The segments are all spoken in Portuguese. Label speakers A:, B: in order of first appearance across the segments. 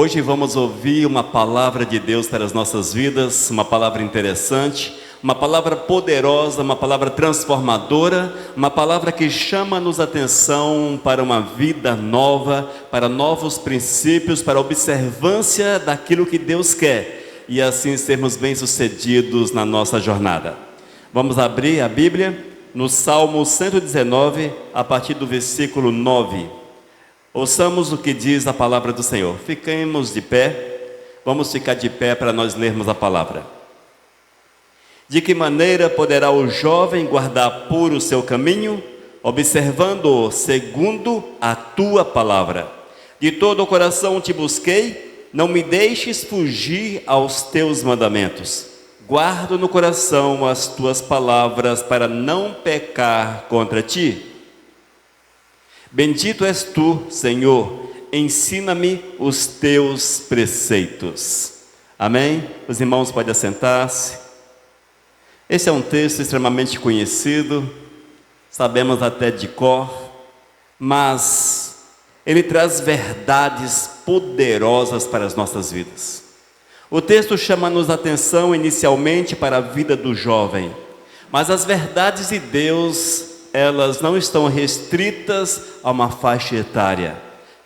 A: Hoje vamos ouvir uma palavra de Deus para as nossas vidas, uma palavra interessante, uma palavra poderosa, uma palavra transformadora, uma palavra que chama-nos atenção para uma vida nova, para novos princípios, para a observância daquilo que Deus quer e assim sermos bem-sucedidos na nossa jornada. Vamos abrir a Bíblia no Salmo 119, a partir do versículo 9. Ouçamos o que diz a palavra do Senhor. Fiquemos de pé, vamos ficar de pé para nós lermos a palavra. De que maneira poderá o jovem guardar puro o seu caminho, observando-o segundo a tua palavra? De todo o coração te busquei, não me deixes fugir aos teus mandamentos. Guardo no coração as tuas palavras para não pecar contra ti. Bendito és tu, Senhor, ensina-me os teus preceitos. Amém? Os irmãos podem assentar-se. Esse é um texto extremamente conhecido, sabemos até de cor, mas ele traz verdades poderosas para as nossas vidas. O texto chama-nos a atenção inicialmente para a vida do jovem, mas as verdades de Deus, elas não estão restritas a uma faixa etária.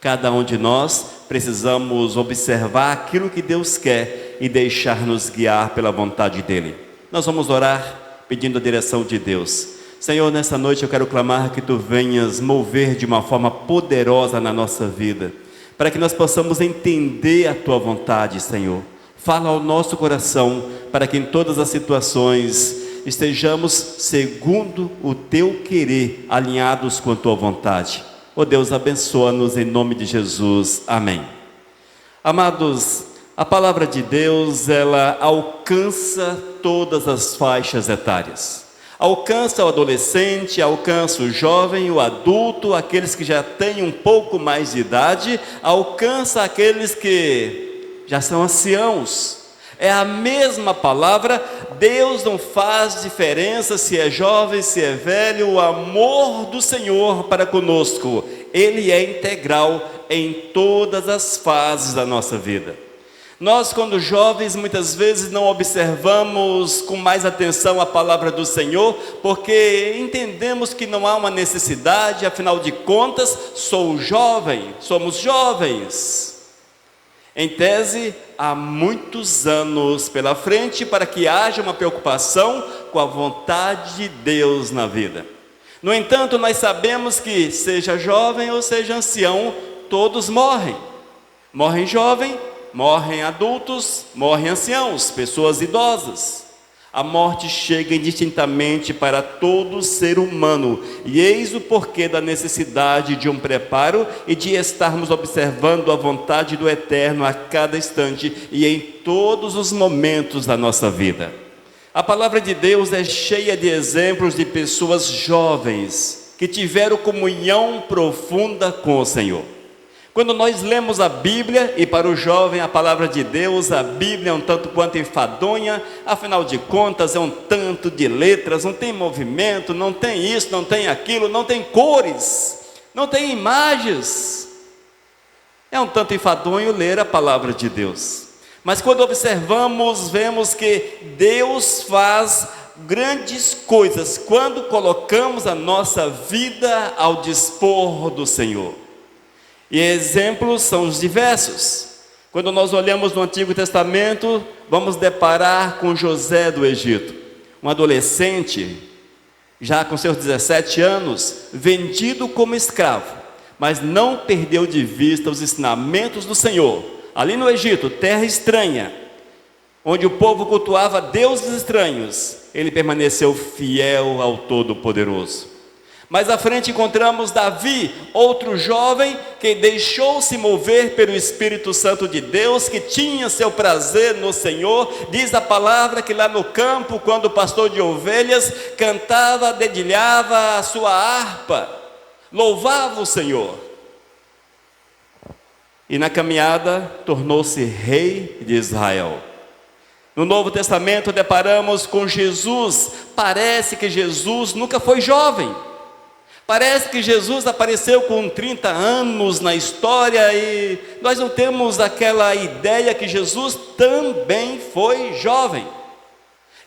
A: Cada um de nós precisamos observar aquilo que Deus quer e deixar-nos guiar pela vontade dEle. Nós vamos orar pedindo a direção de Deus. Senhor, nessa noite eu quero clamar que Tu venhas mover de uma forma poderosa na nossa vida, para que nós possamos entender a Tua vontade, Senhor. Fala ao nosso coração, para que em todas as situações estejamos segundo o Teu querer, alinhados com a Tua vontade. Ó Deus, abençoa-nos em nome de Jesus. Amém. Amados, a palavra de Deus, ela alcança todas as faixas etárias. Alcança o adolescente, alcança o jovem, o adulto, aqueles que já têm um pouco mais de idade, alcança aqueles que já são anciãos. É a mesma palavra. Deus não faz diferença se é jovem, se é velho. O amor do Senhor para conosco, Ele é integral em todas as fases da nossa vida. Nós, quando jovens, muitas vezes não observamos com mais atenção a palavra do Senhor, porque entendemos que não há uma necessidade, afinal de contas, sou jovem, somos jovens. Em tese, há muitos anos pela frente para que haja uma preocupação com a vontade de Deus na vida. No entanto, nós sabemos que, seja jovem ou seja ancião, todos morrem. Morrem jovem, morrem adultos, morrem anciãos, pessoas idosas. A morte chega indistintamente para todo ser humano, e eis o porquê da necessidade de um preparo e de estarmos observando a vontade do Eterno a cada instante e em todos os momentos da nossa vida. A palavra de Deus é cheia de exemplos de pessoas jovens que tiveram comunhão profunda com o Senhor. Quando nós lemos a Bíblia, e para o jovem a palavra de Deus, a Bíblia é um tanto quanto enfadonha, afinal de contas é um tanto de letras, não tem movimento, não tem isso, não tem aquilo, não tem cores, não tem imagens. É um tanto enfadonho ler a palavra de Deus. Mas quando observamos, vemos que Deus faz grandes coisas quando colocamos a nossa vida ao dispor do Senhor. E exemplos são os diversos. Quando nós olhamos no Antigo Testamento, vamos deparar com José do Egito, um adolescente, já com seus 17 anos, vendido como escravo, mas não perdeu de vista os ensinamentos do Senhor. Ali no Egito, terra estranha, onde o povo cultuava deuses estranhos, ele permaneceu fiel ao Todo-Poderoso. Mais à frente encontramos Davi, outro jovem que deixou-se mover pelo Espírito Santo de Deus, que tinha seu prazer no Senhor. Diz a palavra que lá no campo, quando o pastor de ovelhas cantava, dedilhava a sua harpa, louvava o Senhor. E na caminhada tornou-se rei de Israel. No Novo Testamento deparamos com Jesus. Parece que Jesus nunca foi jovem. Parece que Jesus apareceu com 30 anos na história e nós não temos aquela ideia que Jesus também foi jovem.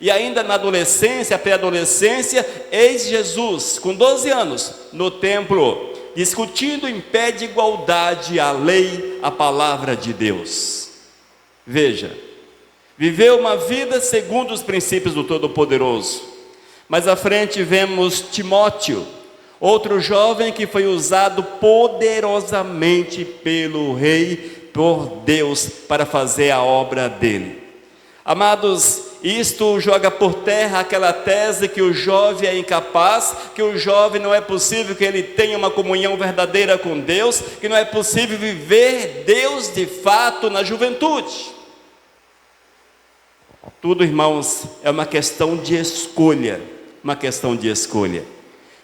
A: E ainda na adolescência, pré-adolescência, eis Jesus, com 12 anos, no templo, discutindo em pé de igualdade a lei, a palavra de Deus. Veja, viveu uma vida segundo os princípios do Todo-Poderoso. Mais à frente vemos Timóteo, outro jovem que foi usado poderosamente pelo rei, por Deus, para fazer a obra dele. Amados, isto joga por terra aquela tese que o jovem é incapaz, que o jovem não é possível que ele tenha uma comunhão verdadeira com Deus, que não é possível viver Deus de fato na juventude. Tudo, irmãos, é uma questão de escolha, uma questão de escolha.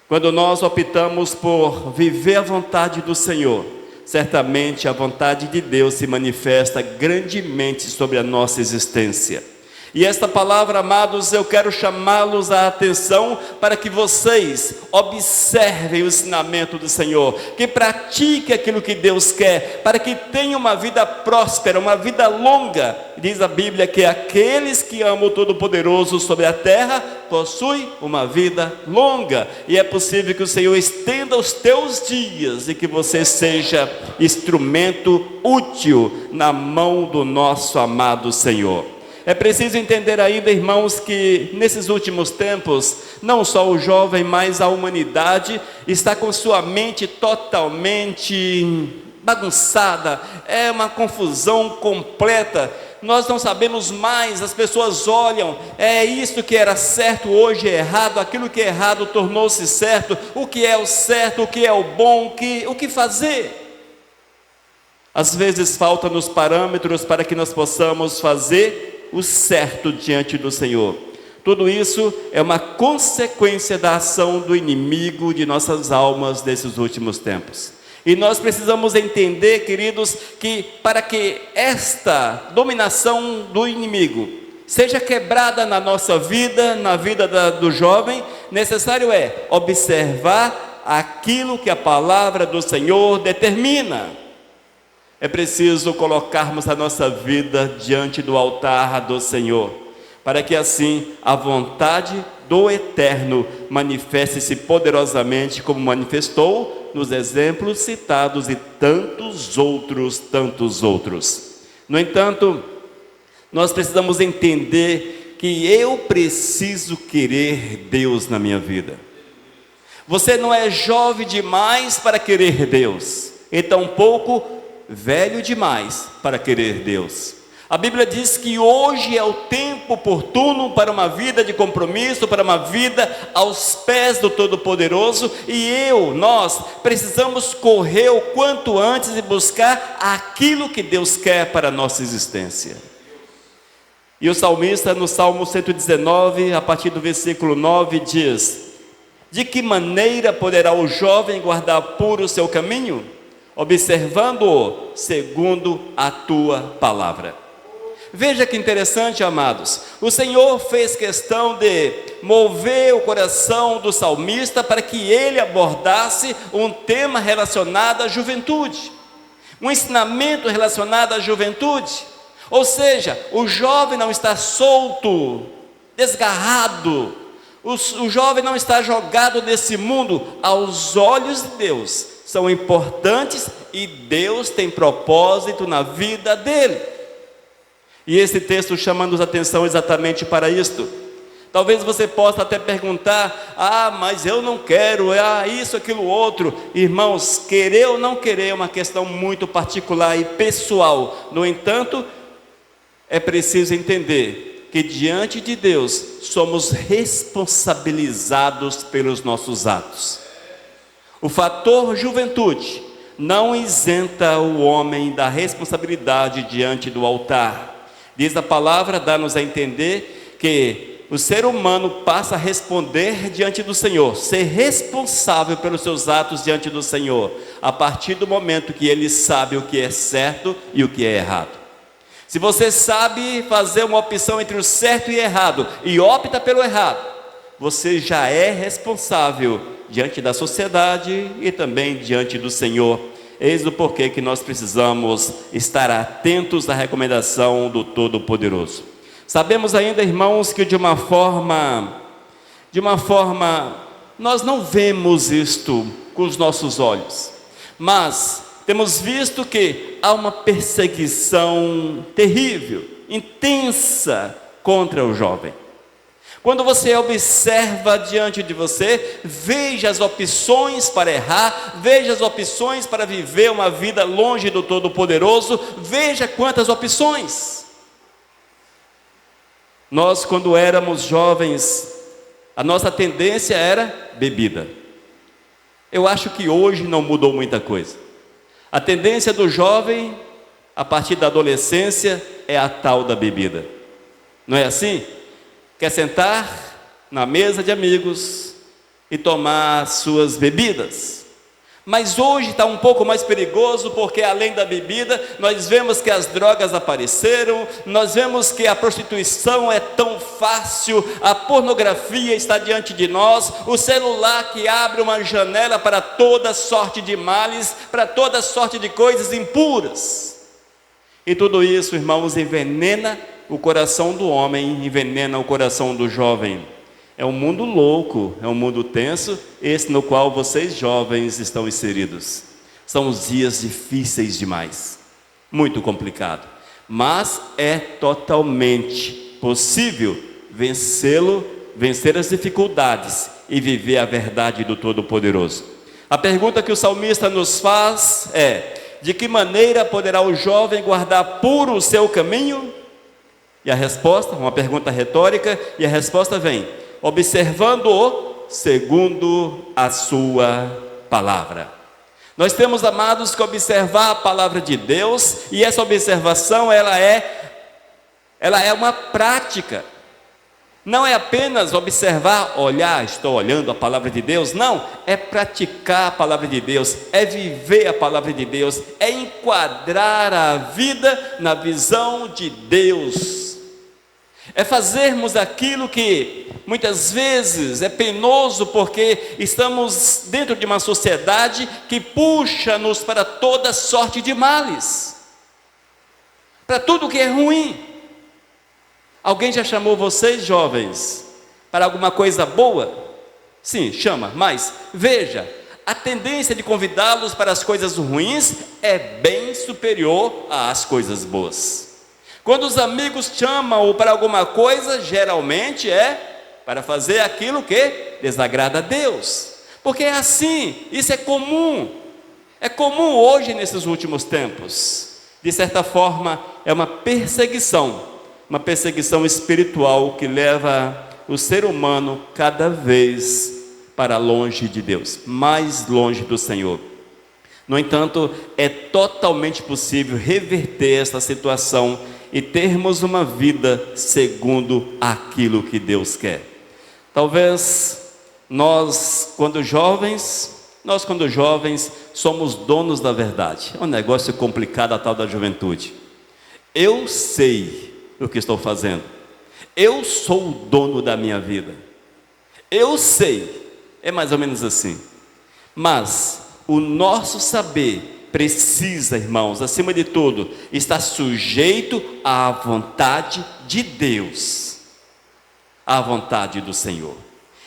A: Quando nós optamos por viver a vontade do Senhor, certamente a vontade de Deus se manifesta grandemente sobre a nossa existência. E esta palavra, amados, eu quero chamá-los a atenção para que vocês observem o ensinamento do Senhor, que pratiquem aquilo que Deus quer, para que tenham uma vida próspera, uma vida longa. Diz a Bíblia que aqueles que amam o Todo-Poderoso sobre a terra possuem uma vida longa, e é possível que o Senhor estenda os teus dias e que você seja instrumento útil na mão do nosso amado Senhor. É preciso entender ainda, irmãos, que nesses últimos tempos, não só o jovem, mas a humanidade está com sua mente totalmente bagunçada, é uma confusão completa. Nós não sabemos mais, as pessoas olham, é isso que era certo hoje é errado, aquilo que é errado tornou-se certo, o que é o certo, o que é o bom, o que fazer? Às vezes faltam-nos parâmetros para que nós possamos fazer o certo diante do Senhor. Tudo isso é uma consequência da ação do inimigo de nossas almas nesses últimos tempos. E nós precisamos entender, queridos, que para que esta dominação do inimigo seja quebrada na nossa vida, na vida do jovem, necessário é observar aquilo que a palavra do Senhor determina. É preciso colocarmos a nossa vida diante do altar do Senhor, para que assim a vontade do Eterno manifeste-se poderosamente, como manifestou nos exemplos citados e tantos outros. No entanto, nós precisamos entender que eu preciso querer Deus na minha vida. Você não é jovem demais para querer Deus, e tampouco velho demais para querer Deus. A Bíblia diz que hoje é o tempo oportuno para uma vida de compromisso, para uma vida aos pés do Todo-Poderoso, e nós precisamos correr o quanto antes e buscar aquilo que Deus quer para a nossa existência. E o salmista no Salmo 119, a partir do versículo 9, diz: de que maneira poderá o jovem guardar puro o seu caminho? Observando-o segundo a tua palavra. Veja que interessante, amados, o Senhor fez questão de mover o coração do salmista para que ele abordasse um tema relacionado à juventude, um ensinamento relacionado à juventude. Ou seja, o jovem não está solto, desgarrado, o jovem não está jogado nesse mundo. Aos olhos de Deus são importantes e Deus tem propósito na vida dele. E esse texto chama-nos atenção exatamente para isto. Talvez você possa até perguntar: mas eu não quero, isso, aquilo, outro. Irmãos, querer ou não querer é uma questão muito particular e pessoal. No entanto, é preciso entender que diante de Deus somos responsabilizados pelos nossos atos. O fator juventude não isenta o homem da responsabilidade diante do altar. Diz a palavra, dá-nos a entender que o ser humano passa a responder diante do Senhor, ser responsável pelos seus atos diante do Senhor, a partir do momento que ele sabe o que é certo e o que é errado. Se você sabe fazer uma opção entre o certo e errado, e opta pelo errado, você já é responsável diante da sociedade e também diante do Senhor. Eis o porquê que nós precisamos estar atentos à recomendação do Todo-Poderoso. Sabemos ainda, irmãos, que de uma forma, nós não vemos isto com os nossos olhos, mas temos visto que há uma perseguição terrível, intensa contra o jovem. Quando você observa diante de você, veja as opções para errar, veja as opções para viver uma vida longe do Todo-Poderoso, veja quantas opções. Nós, quando éramos jovens, a nossa tendência era bebida. Eu acho que hoje não mudou muita coisa. A tendência do jovem, a partir da adolescência, é a tal da bebida. Não é assim? Quer sentar na mesa de amigos e tomar suas bebidas. Mas hoje está um pouco mais perigoso, porque além da bebida, nós vemos que as drogas apareceram, nós vemos que a prostituição é tão fácil, a pornografia está diante de nós, o celular que abre uma janela para toda sorte de males, para toda sorte de coisas impuras. E tudo isso, irmãos, envenena o coração do homem, envenena o coração do jovem. É um mundo louco, é um mundo tenso, esse no qual vocês jovens estão inseridos. São os dias difíceis demais, muito complicado, mas é totalmente possível vencer as dificuldades e viver a verdade do Todo-Poderoso. A pergunta que o salmista nos faz é: de que maneira poderá o jovem guardar puro o seu caminho? E a resposta, uma pergunta retórica, e a resposta vem: observando-o segundo a sua palavra. Nós temos, amados, que observar a palavra de Deus, e essa observação, ela é uma prática. Não é apenas observar, olhar, estou olhando a palavra de Deus, não, é praticar a palavra de Deus, é viver a palavra de Deus, é enquadrar a vida na visão de Deus. É fazermos aquilo que muitas vezes é penoso, porque estamos dentro de uma sociedade que puxa-nos para toda sorte de males, para tudo que é ruim. Alguém já chamou vocês, jovens, para alguma coisa boa? Sim, chama, mas veja, a tendência de convidá-los para as coisas ruins é bem superior às coisas boas. Quando os amigos chamam-o para alguma coisa, geralmente é para fazer aquilo que desagrada a Deus, porque é assim, isso é comum hoje nesses últimos tempos. De certa forma, é uma perseguição espiritual que leva o ser humano cada vez para longe de Deus, mais longe do Senhor. No entanto, é totalmente possível reverter essa situação e termos uma vida segundo aquilo que Deus quer. Talvez nós, quando jovens, somos donos da verdade. É um negócio complicado a tal da juventude. Eu sei o que estou fazendo. Eu sou o dono da minha vida. Eu sei. É mais ou menos assim. Mas o nosso saber precisa, irmãos, acima de tudo, estar sujeito à vontade de Deus, à vontade do Senhor.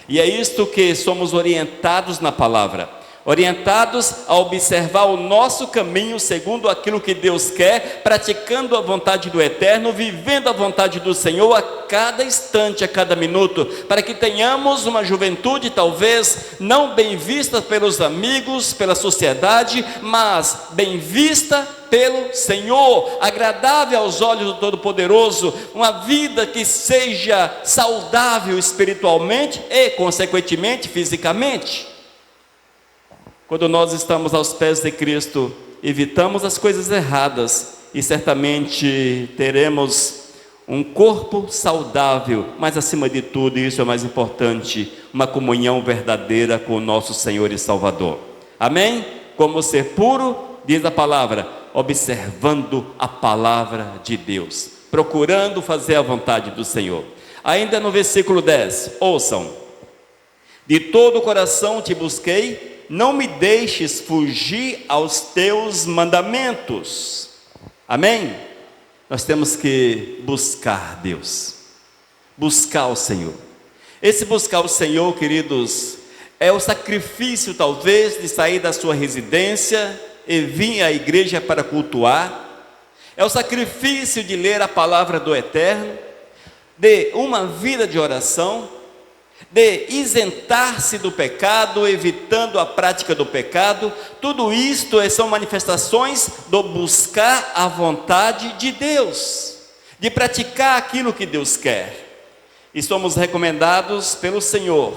A: E é isto que somos orientados na palavra, orientados a observar o nosso caminho segundo aquilo que Deus quer, praticando a vontade do Eterno, vivendo a vontade do Senhor a cada instante, a cada minuto, para que tenhamos uma juventude talvez não bem vista pelos amigos, pela sociedade, mas bem vista pelo Senhor, agradável aos olhos do Todo-Poderoso, uma vida que seja saudável espiritualmente e, consequentemente, fisicamente. Quando nós estamos aos pés de Cristo, evitamos as coisas erradas e certamente teremos um corpo saudável, mas acima de tudo, e isso é mais importante, uma comunhão verdadeira com o nosso Senhor e Salvador. Amém? Como ser puro, diz a palavra, observando a palavra de Deus, procurando fazer a vontade do Senhor. Ainda no versículo 10, ouçam: De todo o coração te busquei, não me deixes fugir aos teus mandamentos. Amém? Nós temos que buscar Deus, buscar o Senhor. Esse buscar o Senhor, queridos, é o sacrifício talvez de sair da sua residência e vir à igreja para cultuar. É o sacrifício de ler a palavra do Eterno, de uma vida de oração, de isentar-se do pecado, evitando a prática do pecado. Tudo isto são manifestações do buscar a vontade de Deus, de praticar aquilo que Deus quer. E somos recomendados pelo Senhor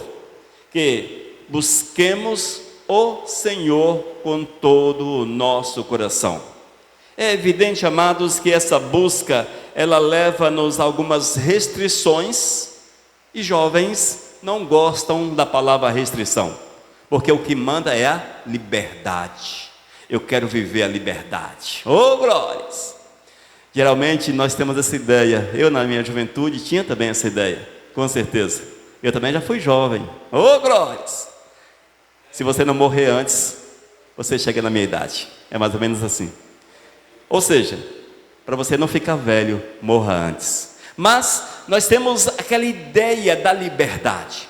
A: que busquemos o Senhor com todo o nosso coração. É evidente, amados, que essa busca, ela leva-nos a algumas restrições, e jovens não gostam da palavra restrição, porque o que manda é a liberdade. Eu quero viver a liberdade. Oh, glórias! Geralmente nós temos essa ideia. Eu na minha juventude tinha também essa ideia, com certeza. Eu também já fui jovem. Oh, glórias! Se você não morrer antes, você chega na minha idade. É mais ou menos assim. Ou seja, para você não ficar velho, morra antes. Mas nós temos aquela ideia da liberdade.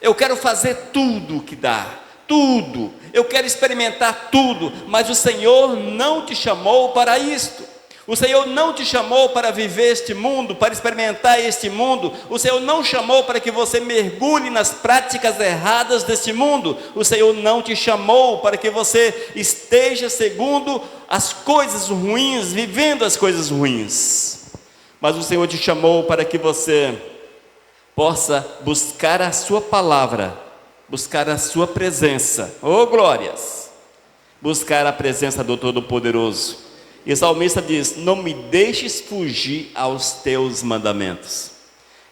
A: Eu quero fazer tudo o que dá, tudo. Eu quero experimentar tudo, mas o Senhor não te chamou para isto. O Senhor não te chamou para viver este mundo, para experimentar este mundo. O Senhor não chamou para que você mergulhe nas práticas erradas deste mundo. O Senhor não te chamou para que você esteja segundo as coisas ruins, vivendo as coisas ruins. Mas o Senhor te chamou para que você possa buscar a sua palavra, buscar a sua presença. Oh, glórias! Buscar a presença do Todo-Poderoso. E o salmista diz: não me deixes fugir aos teus mandamentos.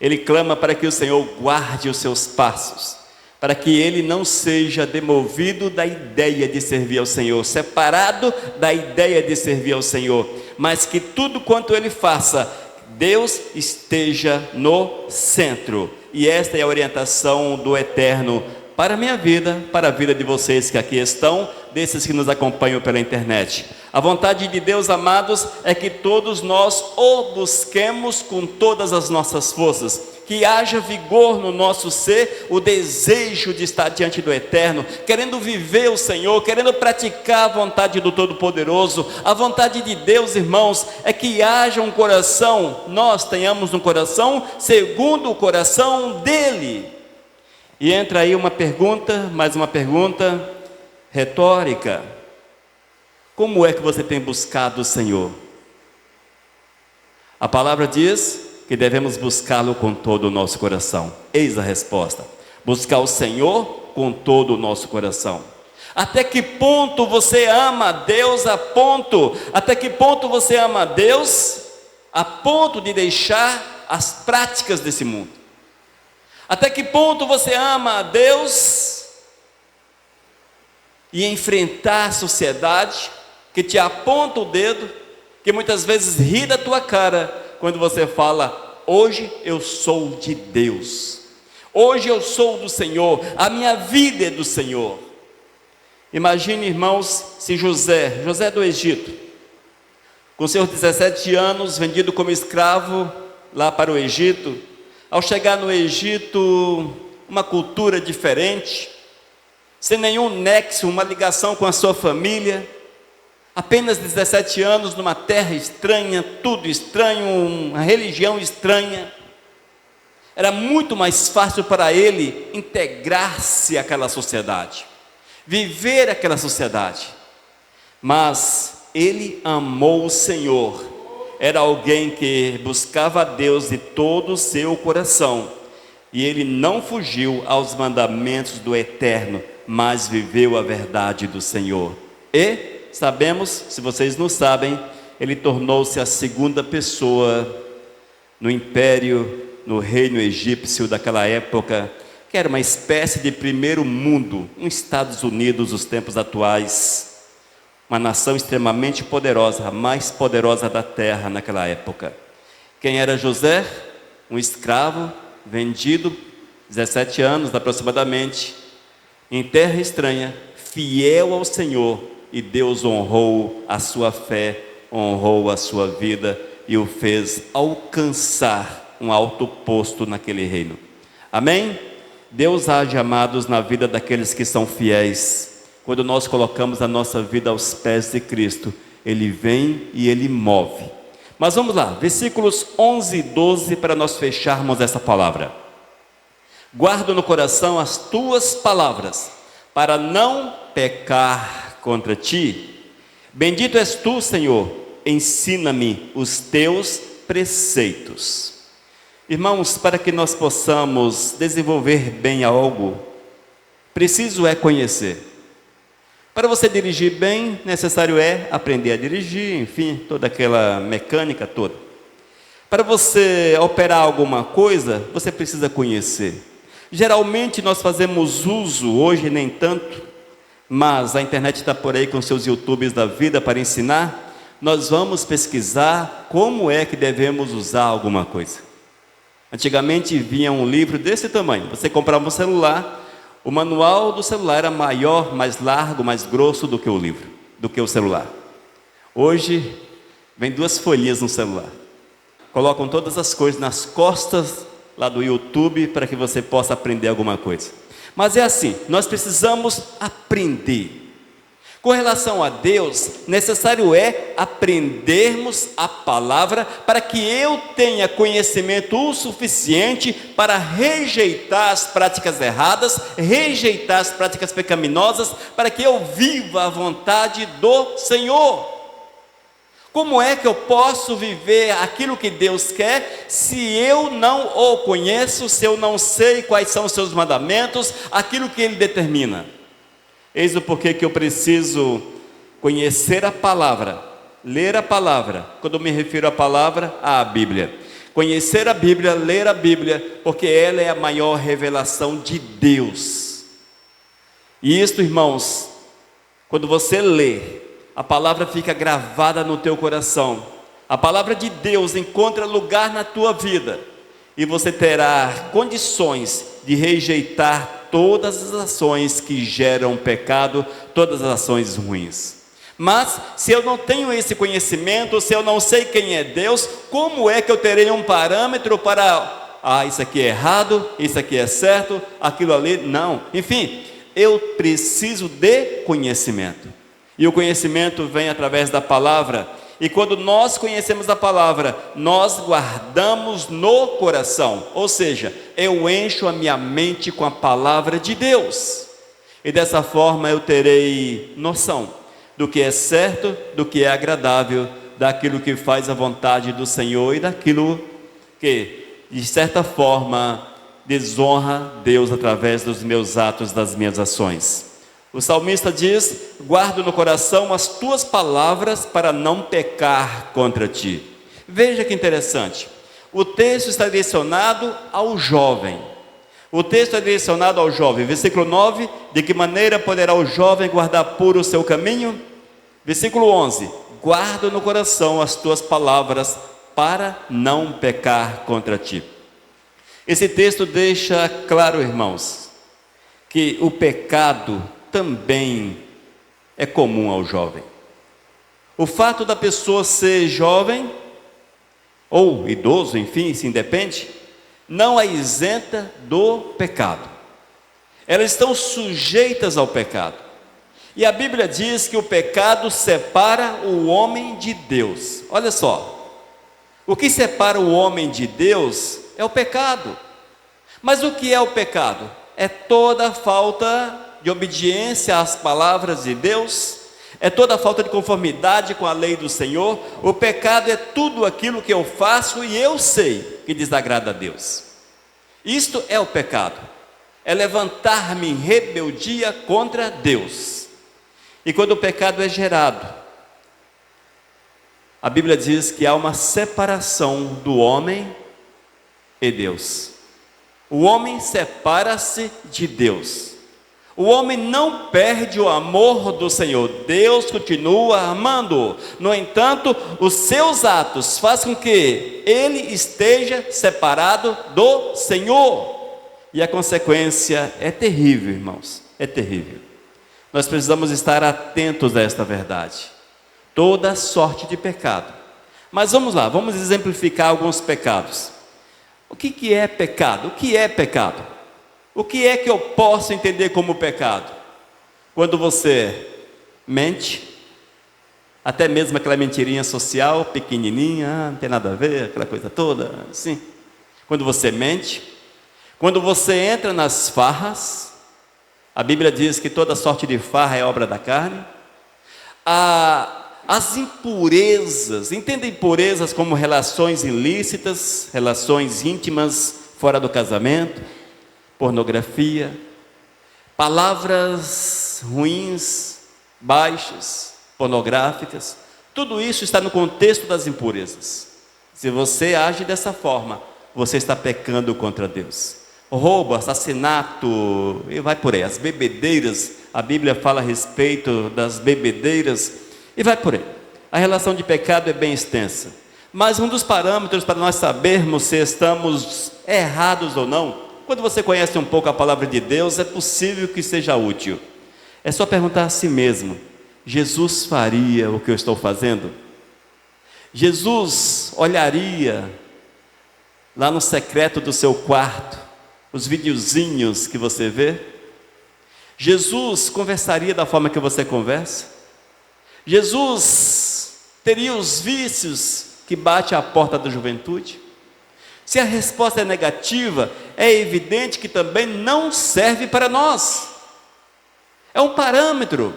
A: Ele clama para que o Senhor guarde os seus passos, para que ele não seja demovido da ideia de servir ao Senhor, separado da ideia de servir ao Senhor, mas que tudo quanto ele faça, Deus esteja no centro. E esta é a orientação do Eterno para a minha vida, para a vida de vocês que aqui estão, desses que nos acompanham pela internet. A vontade de Deus, amados, é que todos nós o busquemos com todas as nossas forças, que haja vigor no nosso ser, o desejo de estar diante do Eterno, querendo viver o Senhor, querendo praticar a vontade do Todo-Poderoso. A vontade de Deus, irmãos, é que haja um coração, nós tenhamos um coração segundo o coração dEle. E entra aí uma pergunta, mais uma pergunta retórica: como é que você tem buscado o Senhor? A palavra diz que devemos buscá-lo com todo o nosso coração. Eis a resposta: buscar o Senhor com todo o nosso coração. Até que ponto você ama a Deus até que ponto você ama a Deus a ponto de deixar as práticas desse mundo? Até que ponto você ama a Deus e enfrentar a sociedade que te aponta o dedo, que muitas vezes ri da tua cara quando você fala: hoje eu sou de Deus, hoje eu sou do Senhor, a minha vida é do Senhor. Imagine, irmãos, se José do Egito, com seus 17 anos, vendido como escravo lá para o Egito, ao chegar no Egito, uma cultura diferente, sem nenhum nexo, uma ligação com a sua família, apenas 17 anos numa terra estranha, tudo estranho, uma religião estranha. Era muito mais fácil para ele integrar-se àquela sociedade, viver aquela sociedade. Mas ele amou o Senhor. Era alguém que buscava a Deus de todo o seu coração, e ele não fugiu aos mandamentos do Eterno, mas viveu a verdade do Senhor. E sabemos, se vocês não sabem, ele tornou-se a segunda pessoa no império, no reino egípcio daquela época, que era uma espécie de primeiro mundo, nos Estados Unidos dos tempos atuais. Uma nação extremamente poderosa, a mais poderosa da terra naquela época. Quem era José? Um escravo vendido 17 anos aproximadamente, em terra estranha, fiel ao Senhor, e Deus honrou a sua fé, honrou a sua vida e o fez alcançar um alto posto naquele reino. Amém? Deus age, amados, na vida daqueles que são fiéis. Quando nós colocamos a nossa vida aos pés de Cristo, Ele vem e Ele move. Mas vamos lá, versículos 11 e 12 para nós fecharmos essa palavra. Guardo no coração as tuas palavras, para não pecar contra ti. Bendito és tu, Senhor, ensina-me os teus preceitos. Irmãos, para que nós possamos desenvolver bem algo, preciso é conhecer. Para você dirigir bem, necessário é aprender a dirigir, enfim, toda aquela mecânica toda. Para você operar alguma coisa, você precisa conhecer. Geralmente nós fazemos uso, hoje nem tanto, mas a internet está por aí com seus YouTubes da vida para ensinar. Nós vamos pesquisar como é que devemos usar alguma coisa. Antigamente vinha um livro desse tamanho, você comprava um celular, o manual do celular era maior, mais largo, mais grosso do que o livro, do que o celular. Hoje vem 2 folhinhas no celular, colocam todas as coisas nas costas lá do YouTube para que você possa aprender alguma coisa. Mas é assim, nós precisamos aprender. Com relação a Deus, necessário é aprendermos a palavra para que eu tenha conhecimento o suficiente para rejeitar as práticas erradas, rejeitar as práticas pecaminosas, para que eu viva a vontade do Senhor. Como é que eu posso viver aquilo que Deus quer se eu não o conheço, se eu não sei quais são os seus mandamentos, aquilo que Ele determina? Eis o porquê que eu preciso conhecer a palavra, ler a palavra. Quando eu me refiro à palavra, à Bíblia. Conhecer a Bíblia, ler a Bíblia, porque ela é a maior revelação de Deus. E isto, irmãos, quando você lê, a palavra fica gravada no teu coração. A palavra de Deus encontra lugar na tua vida, e você terá condições de rejeitar todas as ações que geram pecado, todas as ações ruins. Mas, se eu não tenho esse conhecimento, se eu não sei quem é Deus, como é que eu terei um parâmetro para, isso aqui é errado, isso aqui é certo, aquilo ali, não. Enfim, eu preciso de conhecimento. E o conhecimento vem através da palavra. E quando nós conhecemos a palavra, nós guardamos no coração. Ou seja, eu encho a minha mente com a palavra de Deus. E dessa forma eu terei noção do que é certo, do que é agradável, daquilo que faz a vontade do Senhor e daquilo que, de certa forma, desonra Deus através dos meus atos, das minhas ações. O salmista diz: guardo no coração as tuas palavras para não pecar contra ti. Veja que interessante, o texto está direcionado ao jovem. O texto é direcionado ao jovem. Versículo 9, de que maneira poderá o jovem guardar puro o seu caminho? Versículo 11, guardo no coração as tuas palavras para não pecar contra ti. Esse texto deixa claro, irmãos, que o pecado também é comum ao jovem. O fato da pessoa ser jovem ou idoso, enfim, se independe, não a isenta do pecado. Elas estão sujeitas ao pecado. E a Bíblia diz que o pecado separa o homem de Deus. Olha só, o que separa o homem de Deus é o pecado. Mas o que é o pecado? É toda a falta de obediência às palavras de Deus, é toda a falta de conformidade com a lei do Senhor. O pecado é tudo aquilo que eu faço e eu sei que desagrada a Deus. Isto é o pecado, é levantar-me em rebeldia contra Deus. E quando o pecado é gerado, a Bíblia diz que há uma separação do homem e Deus. O homem separa-se de Deus. O homem não perde o amor do Senhor, Deus continua amando-o. No entanto, os seus atos fazem com que ele esteja separado do Senhor. E a consequência é terrível, irmãos, é terrível. Nós precisamos estar atentos a esta verdade. Toda sorte de pecado. Mas vamos lá, vamos exemplificar alguns pecados. O que é pecado? O que é pecado? O que é que eu posso entender como pecado? Quando você mente, até mesmo aquela mentirinha social, pequenininha, não tem nada a ver, aquela coisa toda, assim. Quando você mente, quando você entra nas farras, a Bíblia diz que toda sorte de farra é obra da carne. As impurezas, entenda impurezas como relações ilícitas, relações íntimas fora do casamento, pornografia, palavras ruins, baixas, pornográficas, tudo isso está no contexto das impurezas. Se você age dessa forma, você está pecando contra Deus. Roubo, assassinato, e vai por aí. As bebedeiras, a Bíblia fala a respeito das bebedeiras, e vai por aí. A relação de pecado é bem extensa. Mas um dos parâmetros para nós sabermos se estamos errados ou não, quando você conhece um pouco a palavra de Deus, é possível que seja útil. É só perguntar a si mesmo: Jesus faria o que eu estou fazendo? Jesus olharia lá no secreto do seu quarto os videozinhos que você vê? Jesus conversaria da forma que você conversa? Jesus teria os vícios que bate à porta da juventude? Se a resposta é negativa, é evidente que também não serve para nós. É um parâmetro.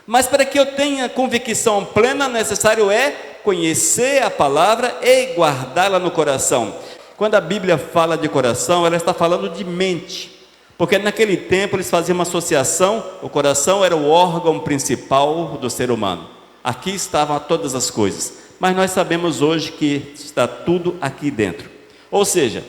A: Mas para que eu tenha convicção plena, necessário é conhecer a palavra e guardá-la no coração. Quando a Bíblia fala de coração, ela está falando de mente. Porque naquele tempo eles faziam uma associação, o coração era o órgão principal do ser humano. Aqui estavam todas as coisas. Mas nós sabemos hoje que está tudo aqui dentro. Ou seja,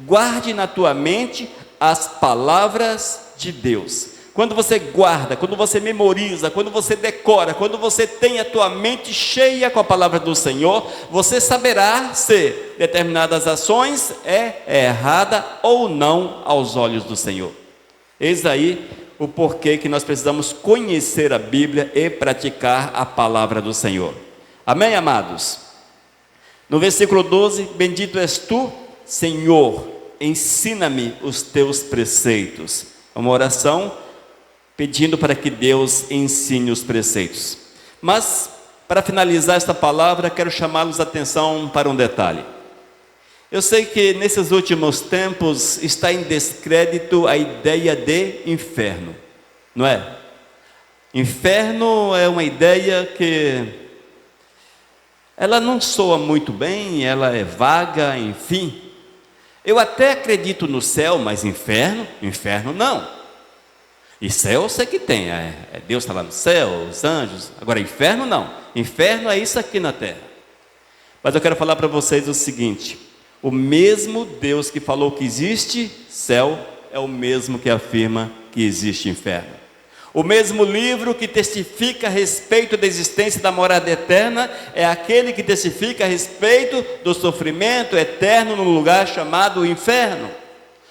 A: guarde na tua mente as palavras de Deus. Quando você guarda, quando você memoriza, quando você decora, quando você tem a tua mente cheia com a palavra do Senhor, você saberá se determinadas ações é errada ou não aos olhos do Senhor. Eis aí o porquê que nós precisamos conhecer a Bíblia e praticar a palavra do Senhor. Amém, amados? No versículo 12, bendito és tu, Senhor, ensina-me os teus preceitos. É uma oração pedindo para que Deus ensine os preceitos. Mas, para finalizar esta palavra, quero chamá-los a atenção para um detalhe. Eu sei que nesses últimos tempos está em descrédito a ideia de inferno, não é? Inferno é uma ideia que ela não soa muito bem, ela é vaga, enfim. Eu até acredito no céu, mas inferno não. E céu eu sei que tem, Deus está lá no céu, os anjos. Agora inferno não, inferno é isso aqui na terra. Mas eu quero falar para vocês o seguinte: o mesmo Deus que falou que existe céu é o mesmo que afirma que existe inferno. O mesmo livro que testifica a respeito da existência da morada eterna é aquele que testifica a respeito do sofrimento eterno no lugar chamado inferno.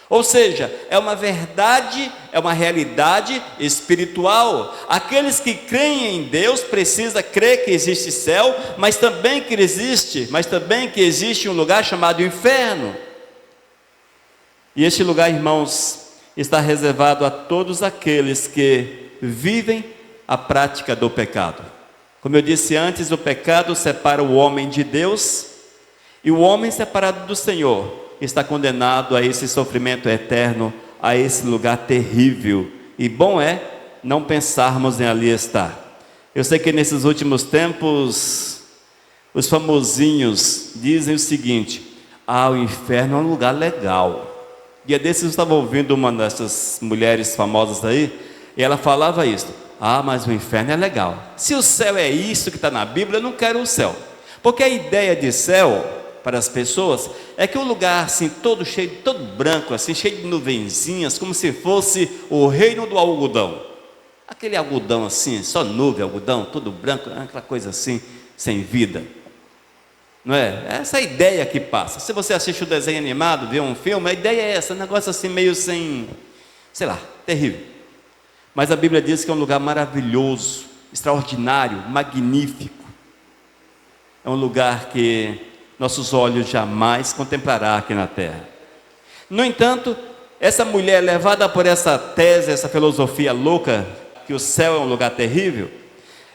A: Ou seja, é uma verdade, é uma realidade espiritual. Aqueles que creem em Deus precisam crer que existe céu, mas também que existe um lugar chamado inferno. E este lugar, irmãos, está reservado a todos aqueles que vivem a prática do pecado. Como eu disse antes, o pecado separa o homem de Deus, e o homem separado do Senhor está condenado a esse sofrimento eterno, a esse lugar terrível. E bom é não pensarmos em ali estar. Eu sei que nesses últimos tempos os famosinhos dizem o seguinte: o inferno é um lugar legal. Dia desses eu estava ouvindo uma dessas mulheres famosas aí, e ela falava isso: mas o inferno é legal. Se o céu é isso que está na Bíblia, eu não quero o céu. Porque a ideia de céu para as pessoas é que um lugar assim, todo cheio, todo branco, assim, cheio de nuvenzinhas, como se fosse o reino do algodão. Aquele algodão assim, só nuvem, algodão, todo branco, aquela coisa assim, sem vida. Não é? Essa é a ideia que passa. Se você assiste o desenho animado, vê um filme, a ideia é essa, um negócio assim meio sem, sei lá, terrível. Mas a Bíblia diz que é um lugar maravilhoso, extraordinário, magnífico. É um lugar que nossos olhos jamais contemplarão aqui na terra. No entanto, essa mulher, levada por essa tese, essa filosofia louca, que o céu é um lugar terrível,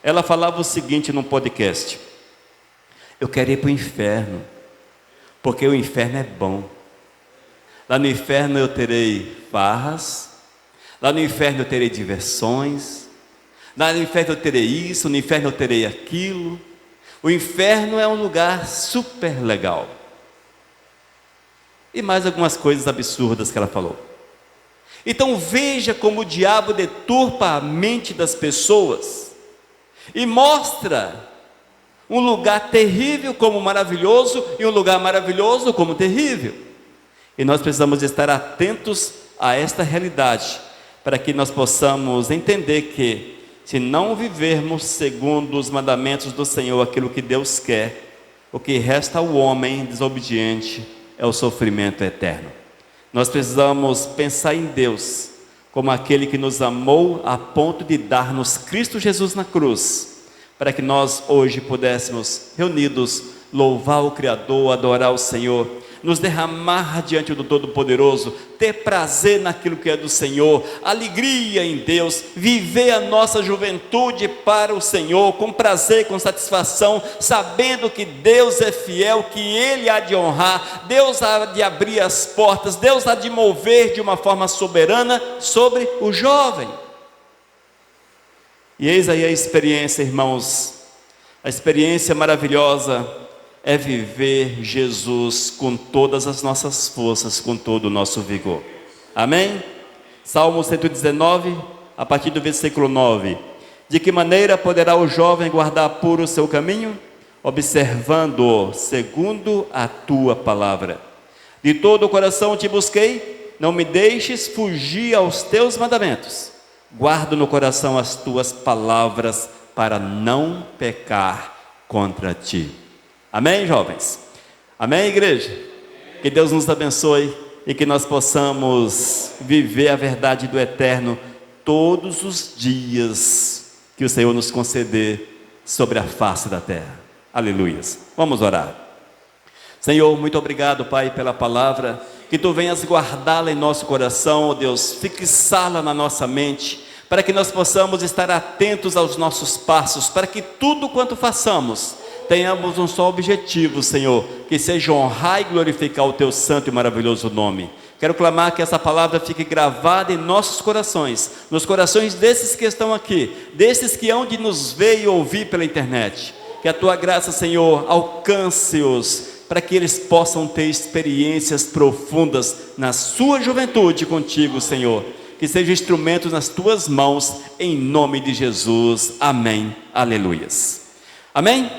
A: ela falava o seguinte num podcast: eu quero ir para o inferno, porque o inferno é bom. Lá no inferno eu terei farras, lá no inferno eu terei diversões, lá no inferno eu terei isso, no inferno eu terei aquilo. O inferno é um lugar super legal. E mais algumas coisas absurdas que ela falou. Então veja como o diabo deturpa a mente das pessoas e mostra um lugar terrível como maravilhoso e um lugar maravilhoso como terrível. E nós precisamos estar atentos a esta realidade, para que nós possamos entender que, se não vivermos segundo os mandamentos do Senhor, aquilo que Deus quer, o que resta ao homem desobediente é o sofrimento eterno. Nós precisamos pensar em Deus como aquele que nos amou a ponto de dar-nos Cristo Jesus na cruz, para que nós hoje pudéssemos, reunidos, louvar o Criador, adorar o Senhor, nos derramar diante do Todo-Poderoso, ter prazer naquilo que é do Senhor, alegria em Deus, viver a nossa juventude para o Senhor, com prazer, com satisfação, sabendo que Deus é fiel, que Ele há de honrar, Deus há de abrir as portas, Deus há de mover de uma forma soberana sobre o jovem. E eis aí a experiência, irmãos, a experiência maravilhosa é viver Jesus com todas as nossas forças, com todo o nosso vigor. Amém? Salmo 119, a partir do versículo 9. De que maneira poderá o jovem guardar puro o seu caminho? Observando-o segundo a tua palavra. De todo o coração te busquei, não me deixes fugir aos teus mandamentos. Guardo no coração as tuas palavras para não pecar contra ti. Amém, jovens? Amém, igreja? Que Deus nos abençoe e que nós possamos viver a verdade do eterno todos os dias que o Senhor nos conceder sobre a face da terra. Aleluias. Vamos orar. Senhor, muito obrigado, Pai, pela palavra, que Tu venhas guardá-la em nosso coração, ó Deus, fixá-la na nossa mente, para que nós possamos estar atentos aos nossos passos, para que tudo quanto façamos, tenhamos um só objetivo, Senhor, que seja honrar e glorificar o Teu santo e maravilhoso nome. Quero clamar que essa palavra fique gravada em nossos corações, nos corações desses que estão aqui, desses que hão de nos ver e ouvir pela internet. Que a Tua graça, Senhor, alcance-os, para que eles possam ter experiências profundas na sua juventude contigo, Senhor. Que sejam instrumentos nas Tuas mãos, em nome de Jesus. Amém. Aleluias. Amém?